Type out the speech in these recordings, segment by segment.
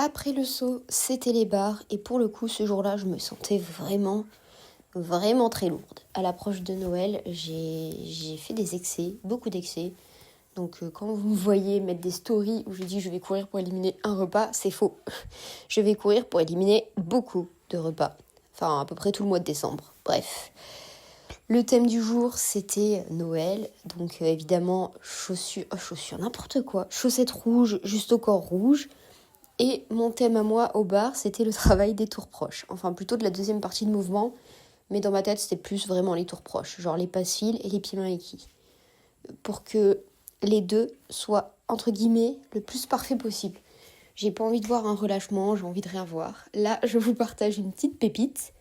Après le saut, c'était les bars. Et pour le coup, ce jour-là, je me sentais vraiment très lourde. À l'approche de Noël, j'ai fait des excès, beaucoup d'excès. Donc quand vous me voyez mettre des stories où je dis je vais courir pour éliminer un repas, c'est faux. Je vais courir pour éliminer beaucoup de repas. Enfin, à peu près tout le mois de décembre. Bref. Le thème du jour, c'était Noël. Donc évidemment, chaussures, n'importe quoi. Chaussettes rouges, juste au corps rouge. Et mon thème à moi au bar, c'était le travail des tours proches. Enfin, plutôt de la deuxième partie de mouvement. Mais dans ma tête, c'était plus vraiment les tours proches. Genre les passes files et les pieds mains équis. Pour que les deux soient, entre guillemets, le plus parfait possible. J'ai pas envie de voir un relâchement, j'ai envie de rien voir. Là, je vous partage une petite pépite.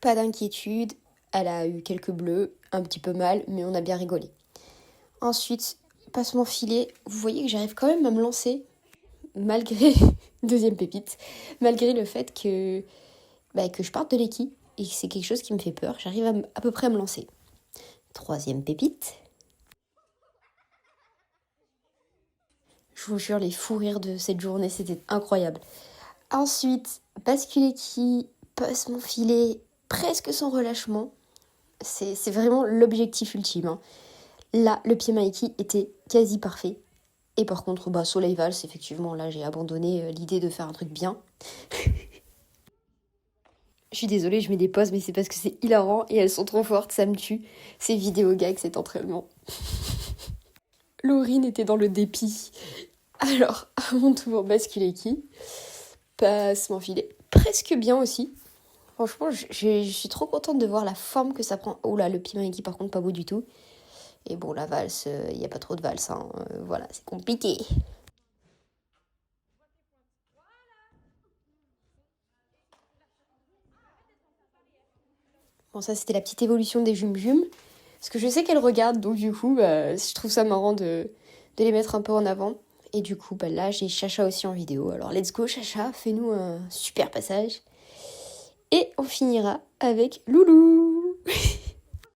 Pas d'inquiétude, elle a eu quelques bleus, un petit peu mal, mais on a bien rigolé. Ensuite, passe mon filet, vous voyez que j'arrive quand même à me lancer, malgré, deuxième pépite, malgré le fait que je parte de l'équipe et que c'est quelque chose qui me fait peur, j'arrive à peu près à me lancer. Troisième pépite. Je vous jure, les fous rires de cette journée, c'était incroyable. Ensuite, basculer qui passe mon filet presque sans relâchement. C'est vraiment l'objectif ultime. Hein. Là, le pied Mikey était quasi parfait. Et par contre, Soleil Valse, effectivement, là, j'ai abandonné l'idée de faire un truc bien. Je suis désolée, je mets des pauses, mais c'est parce que c'est hilarant et elles sont trop fortes, ça me tue. Ces vidéos gags, cet entraînement. Laurine était dans le dépit. Alors, à mon tour, basculer qui passe mon filet presque bien aussi. Franchement, je suis trop contente de voir la forme que ça prend. Oh là, le pied Mikey, par contre, pas beau du tout. Et bon, la valse, il n'y a pas trop de valse. Hein. Voilà, c'est compliqué. Bon, ça, c'était la petite évolution des Jum-Jum. Parce que je sais qu'elles regardent, donc du coup, je trouve ça marrant de les mettre un peu en avant. Et du coup, là, j'ai Chacha aussi en vidéo. Alors, let's go, Chacha, fais-nous un super passage. Et on finira avec Loulou.